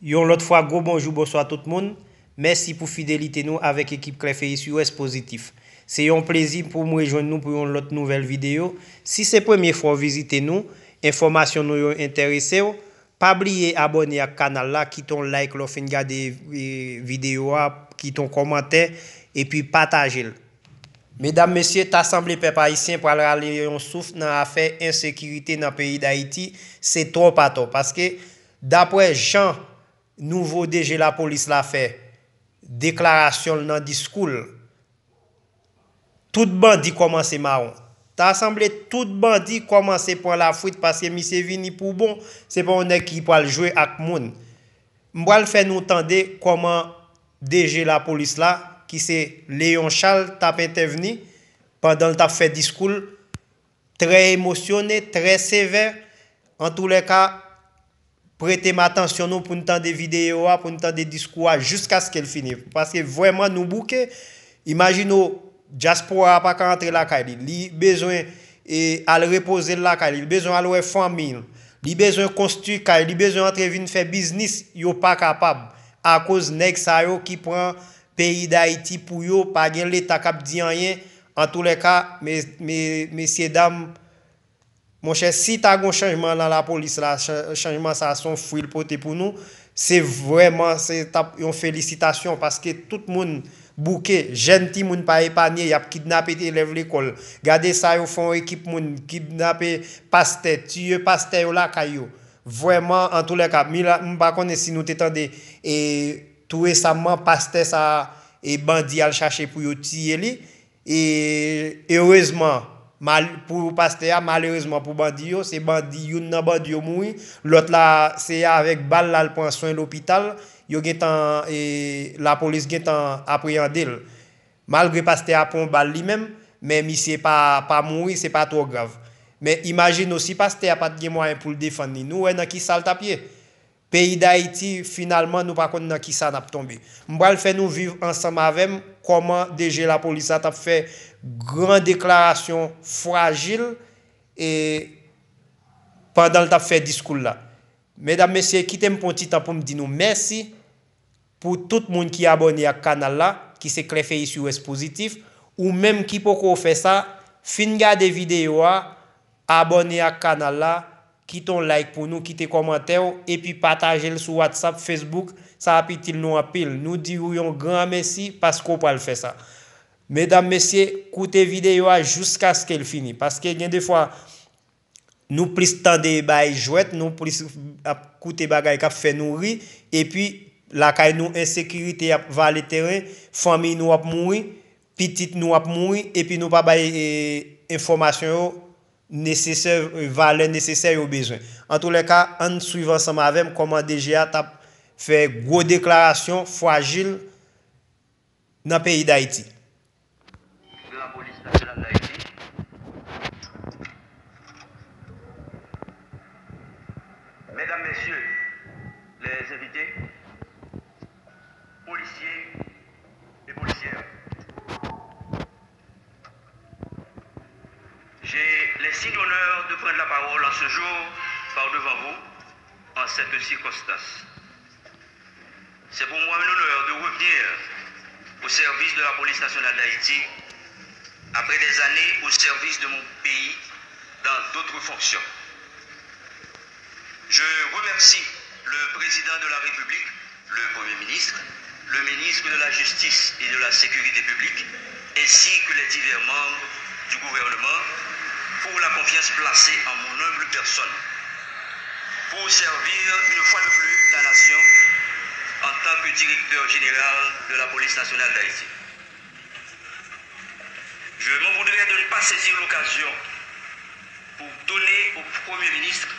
Yon l'autre fois, gros bonjour, bonsoir tout le monde. Merci pour fidélité nous avec l'équipe Clé sur US Positif. C'est un plaisir pour nous rejoindre nous pour une autre nouvelle vidéo. Si c'est la première fois visiter nous, information nous intéressé, pas oublier abonner à canal là, quitter un like, fin regarder vidéo, quitter un commentaire et puis partager. Mesdames, messieurs, l'Assemblée peuple haïtien pour aller en souffle dans l'affaire insécurité dans le pays d'Haïti, c'est trop pas trop. Parce que d'après Jean, nouveau DG la police l'a fait, déclaration dans le discours, tout bandit commence marron. L'Assemblée, tout bandit commence pour la fuite parce que monsieur vini pour bon, c'est pas on qui peut jouer avec moun. M'bral faire nous entendre comment DG la police là qui c'est Léon Charles t'a intervenu pendant le t'a fait discours très émotionné, très sévère. En tous les cas, prêtez attention nous pour nous entendre des vidéos, pour nous entendre des discours jusqu'à ce qu'elle finisse. Parce que vraiment nous bouquet, imaginez diaspora pas rentrer la caille, il besoin et à reposer la caille, il besoin aller famille, il besoin construire caille, il besoin entrer venir faire business, yo pas capable à cause nèg sa yo qui prend pays d'Haïti pour yo pas gen l'état cap dit rien. En tous les cas, messieurs dames, mon cher, si tu as un changement dans la police, là, changement ça son fruit pour nous, c'est vraiment une félicitation parce que tout le monde bouquet, jeune petit monde pas épargné, y a kidnappé élève l'école. Regardez ça, ils font équipe monde kidnappé pasteur, tuer pasteur là caillou. Vraiment en tous les cas, je pas connais si nous t'étendez et tout récemment pasteur ça et bandit al chercher pour yo tuer lui et heureusement pour pasteur malheureusement pour bandit c'est bandit yon nan bandit yo mouri l'autre là c'est avec balle là le prend soin l'hôpital yo gen tan et la police gen tan appréhender malgré pasteur a pon balle lui-même mais monsieur pas mouri c'est pas trop grave mais imagine aussi pasteur a pas de moyen pour le défendre nous dans qui sale tapier pays d'Haïti finalement nous pas connait dans qui ça n'a tombé m'bral faire nous vivre ensemble avec comment DG la police a fait grande déclaration fragile et pendant le t'a fait discours là mesdames messieurs quittez me pour un petit temps pour me dire nous merci pour tout le monde qui est abonné à canal là qui c'est Clé sur US Positif ou même qui peut faire ça fin regarder vidéo abonné à canal là quittez un like pour nous, quittez commentaire et puis partagez le sur WhatsApp, Facebook, ça a petit nous en pile. Nous disons un grand merci parce qu'on peut le faire ça. Mesdames, messieurs, écoutez vidéo jusqu'à ce qu'elle finisse parce que des fois nous plus temps de bail jouet, nous plus écouter bagay qui fait nourrir et puis la caille nous insécurité va le terrain, famille nous a mourir, petite nous a mourir et puis nous pas bail information nécessaire valeur nécessaire aux besoins. En tous les cas, en suivant ensemble avec comment DGA t'a fait gros déclaration fragile dans le pays d'Haïti. De la police nationale d'Haïti. Mesdames, Messieurs, les invités, policiers et policières, j'ai l'insigne honneur de prendre la parole en ce jour par devant vous en cette circonstance. C'est pour moi un honneur de revenir au service de la police nationale d'Haïti après des années au service de mon pays dans d'autres fonctions. Je remercie le président de la République, le Premier ministre, le ministre de la Justice et de la Sécurité publique, ainsi que les divers membres du gouvernement pour la confiance placée en mon humble personne, pour servir une fois de plus la nation en tant que directeur général de la police nationale d'Haïti. Je m'en voudrais de ne pas saisir l'occasion pour donner au Premier ministre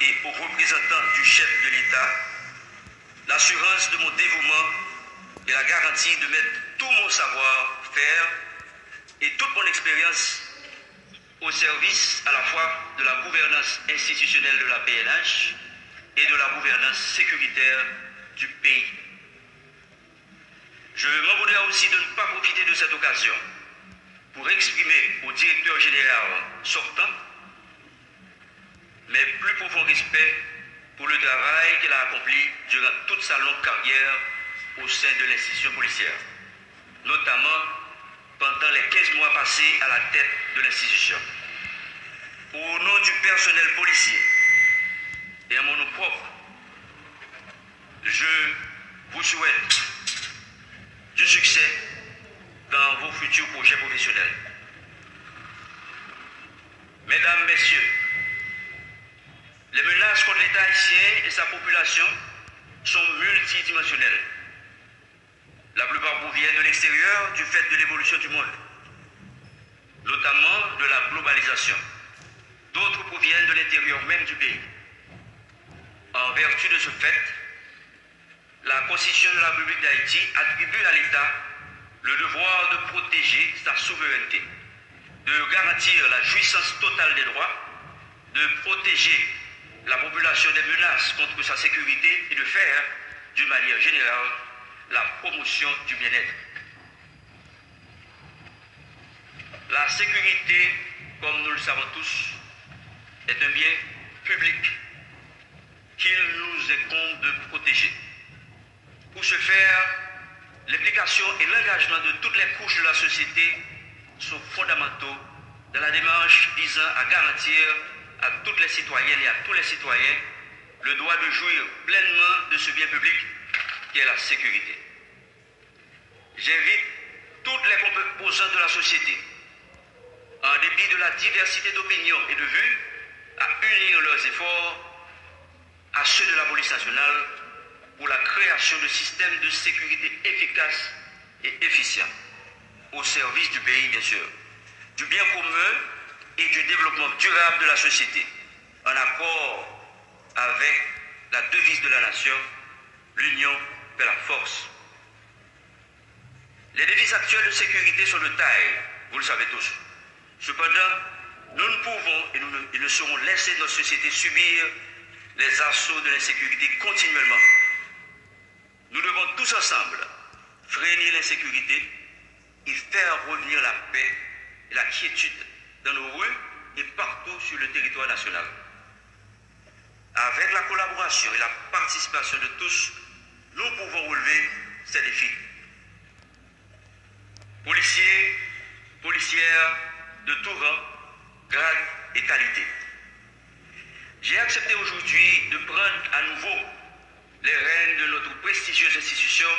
et aux représentants du chef de l'État l'assurance de mon dévouement et la garantie de mettre tout mon savoir-faire et toute mon expérience au service à la fois de la gouvernance institutionnelle de la PNH et de la gouvernance sécuritaire du pays. Je m'en voudrais aussi de ne pas profiter de cette occasion pour exprimer au directeur général sortant mes plus profonds respects pour le travail qu'elle a accompli durant toute sa longue carrière au sein de l'institution policière, notamment pendant les 15 mois passés à la tête de l'institution. Au nom du personnel policier et à mon nom propre, je vous souhaite du succès dans vos futurs projets professionnels. Mesdames, Messieurs, les menaces contre l'État haïtien et sa population sont multidimensionnelles. La plupart proviennent de l'extérieur du fait de l'évolution du monde, notamment de la globalisation. D'autres proviennent de l'intérieur même du pays. En vertu de ce fait, la Constitution de la République d'Haïti attribue à l'État le devoir de protéger sa souveraineté, de garantir la jouissance totale des droits, de protéger la population des menaces contre sa sécurité et de faire, d'une manière générale, la promotion du bien-être. La sécurité, comme nous le savons tous, est un bien public qu'il nous incombe de protéger. Pour ce faire, l'implication et l'engagement de toutes les couches de la société sont fondamentaux dans la démarche visant à garantir à toutes les citoyennes et à tous les citoyens le droit de jouir pleinement de ce bien public qui est la sécurité. J'invite toutes les composantes de la société, en dépit de la diversité d'opinions et de vues, à unir leurs efforts à ceux de la police nationale pour la création de systèmes de sécurité efficaces et efficients, au service du pays, bien sûr, du bien commun et du développement durable de la société, en accord avec la devise de la nation, l'union fait la force. Les défis actuels de sécurité sont de taille, vous le savez tous. Cependant, nous ne pouvons et ne saurons laisser notre société subir les assauts de l'insécurité continuellement. Nous devons tous ensemble freiner l'insécurité et faire revenir la paix et la quiétude dans nos rues et partout sur le territoire national. Avec la collaboration et la participation de tous, nous pouvons relever ces défis. Policiers, policières de tout rang, grade et qualité. J'ai accepté aujourd'hui de prendre à nouveau les rênes de notre prestigieuse institution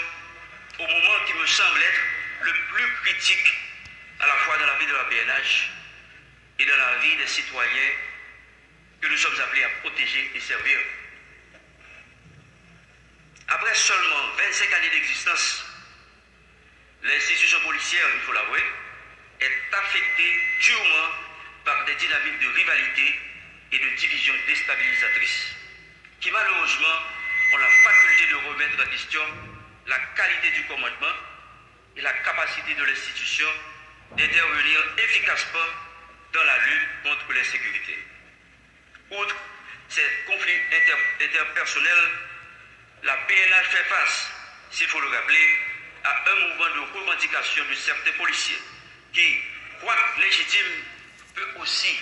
au moment qui me semble être le plus critique à la fois dans la vie de la PNH et dans la vie des citoyens que nous sommes appelés à protéger et servir. Après seulement 25 années d'existence, l'institution policière, il faut l'avouer, est affectée durement par des dynamiques de rivalité et de division déstabilisatrices, qui malheureusement ont la faculté de remettre en question la qualité du commandement et la capacité de l'institution d'intervenir efficacement dans la lutte contre l'insécurité. Outre ces conflits interpersonnels, la PNH fait face, s'il faut le rappeler, à un mouvement de revendication de certains policiers qui, quoique légitime, peut aussi,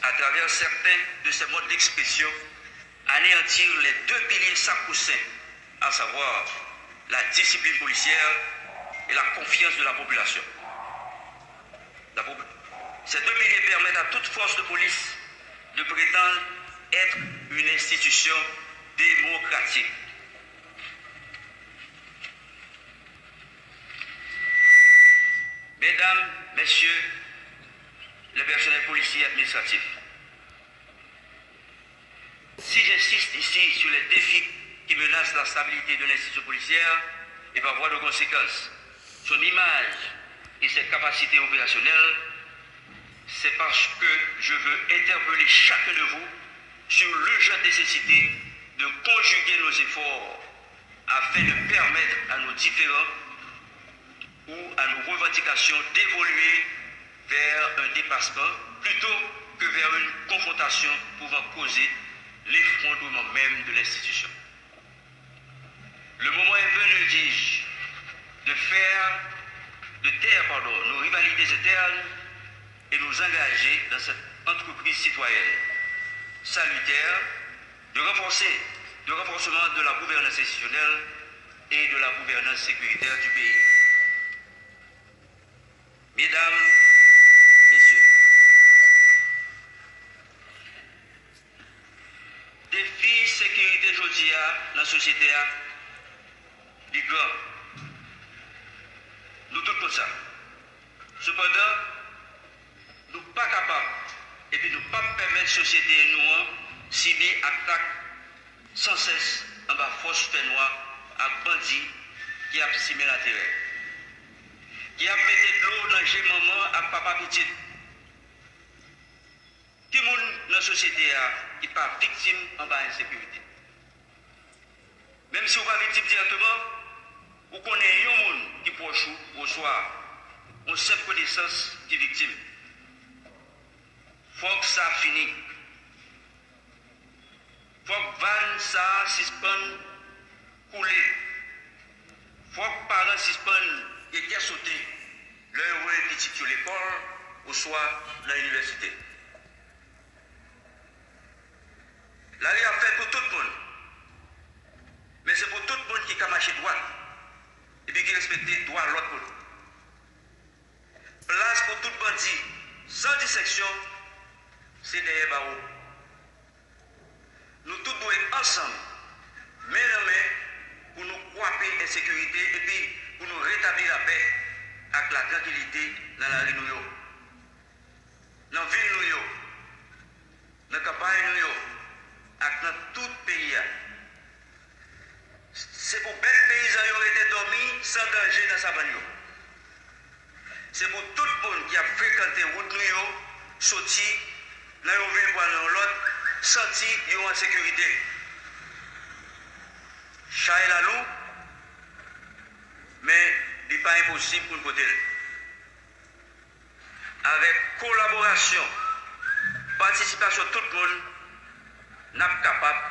à travers certains de ces modes d'expression, anéantir les deux piliers sacro-saints, à savoir la discipline policière et la confiance de la population. Ces deux piliers permettent à toute force de police de prétendre être une institution démocratique. Mesdames, Messieurs, les personnels policiers et administratifs, si j'insiste ici sur les défis qui menacent la stabilité de l'institution policière et par voie de conséquence, son image et ses capacités opérationnelles, c'est parce que je veux interpeller chacun de vous sur l'urgente nécessité de conjuguer nos efforts afin de permettre à nos différents ou à nos revendications d'évoluer vers un dépassement plutôt que vers une confrontation pouvant causer l'effondrement même de l'institution. Le moment est venu, dis-je, de taire nos rivalités internes et nous engager dans cette entreprise citoyenne salutaire de renforcement de la gouvernance institutionnelle et de la gouvernance sécuritaire du pays. Mesdames, Messieurs, défi sécurité aujourd'hui dans la société du grand. Nous tous pour ça. Cependant, nous ne sommes pas capables et puis nous ne pouvons pas permettre la société nous subir attaque sans cesse en bas force noire à bandits qui a simé la terre. Qui a mis de l'eau dans le maman à papa petit. Tout le monde dans la société qui n'est pas victime en bas d'insécurité. Même si vous n'êtes pas victime directement, vous connaissez un monde qui proche au soir. On sait connaissance qui est victime. Il faut que ça finisse. Il faut que van ça suspende couler. Il faut que les parents suspendent et qui sauté leur qui titule l'école ou soit dans l'université. La loi a fait pour tout le monde. Mais c'est pour tout le monde qui a marché droit. Et puis qui respecte le droit de l'autre monde. Place pour tout bandit, sans dissection, c'est derrière barreau. Nous tous devons être ensemble, main dans main, pour nous couper l'insécurité et puis pour nous rétablir la paix avec la tranquillité dans la rue nous, dans la ville nous, dans la campagne nous, et dans tout le pays. C'est pour belles paysans qui ont été dormis sans danger dans sa banlieue. C'est pour tout le monde qui a fréquenté la route nous, sorti, dans l'autre, senti en sécurité. Chat et la loup, mais il n'est pas impossible pour nous côté. Avec collaboration, participation de tout le monde, nous sommes capables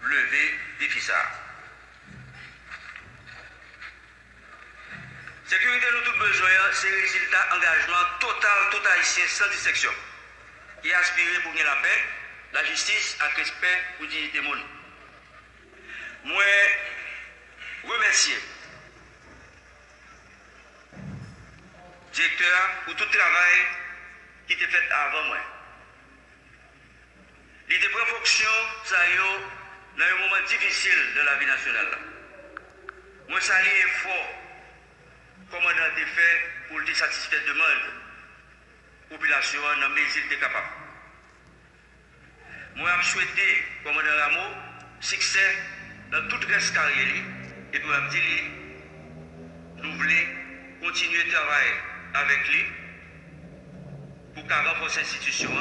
de lever des défis. Sécurité, nous avons besoin, c'est le résultat engagement total, tout haïtien, sans dissection. Qui a aspiré pour la paix, la justice, et le respect pour la dignité des gens. Moi, remercier le directeur pour tout le travail qui était fait avant moi. Il était pris fonction dans un moment difficile de la vie nationale. Moi, salue l'effort comment on a fait pour le satisfaire de demande population dans mes îles de capable. Moi, je souhaite, commandant Rameau, succès dans toute reste carrière et pour me dire, nous voulons continuer à travailler avec lui pour qu'il renforce l'institution.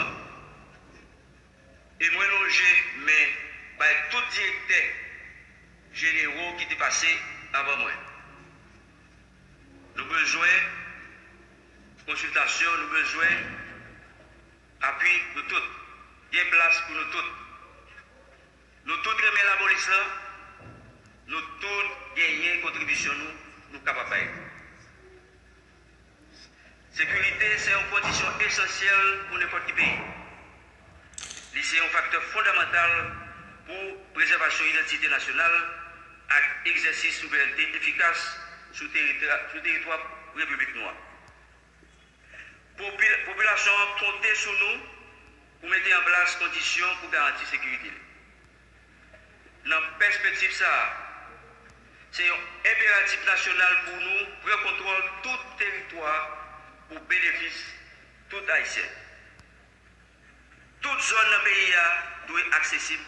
Et moi, mais tout directeur généraux qui étaient passés avant moi. Nous avons besoin de consultation, nous avons besoin d'appui de tous. Il y a place pour nous tous. Nous tous remettons la police là, nous tous gagnons contribution, nous capables de faire. Sécurité, c'est une condition essentielle pour n'importe quel pays. C'est un facteur fondamental pour préservation de l'identité nationale et exercice de souveraineté efficace sur le territoire République Noire. Population compte sur nous pour mettre en place des conditions pour garantir la sécurité. Dans la perspective, c'est un impératif national pour nous pour contrôler tout territoire pour bénéfice de tout Haïtien. Toute zone dans le pays doit être accessible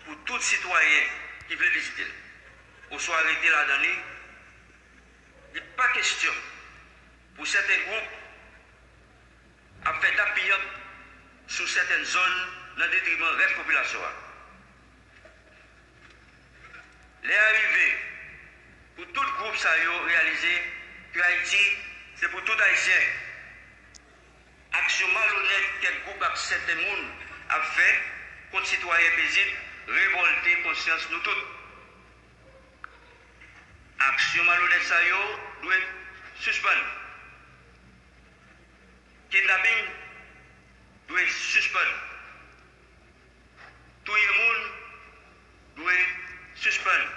pour tout citoyen qui veut visiter. Au soit arrêté là-dedans, il n'est pas question pour certains groupes à faire d'appui sur certaines zones dans le détriment de la population. Les arrivées pour tout groupe ça réalisé que Haïti, c'est pour tout Haïtien. Action malhonnête quel groupe à certains monde a fait contre citoyens paisibles, révolter conscience nous tous. Action malhonnête ça doit suspendre. Kidnapping doit suspendre. Tout le monde doit suspendre.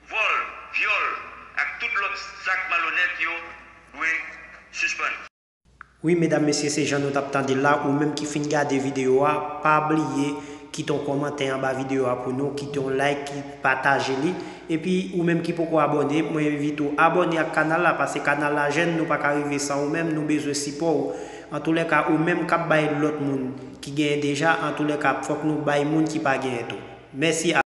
Vol, viol, avec tout l'autre sac malhonnête, doit suspendre. Oui, mesdames, messieurs, c'est Jean nous attendez là, ou même qui finit regarder vidéo, pas oublier quitter un commentaire en bas vidéo pour nous, quitter un like, qui partager et puis ou même qui pourquoi abonner, moi invite à abonner à canal là parce que canal là jeune nous pas arriver sans ou même nous besoin support. En tous les cas ou même cap bail l'autre monde qui gagne déjà, en tous les cas faut que nous bail monde qui pas gagne tout. Merci.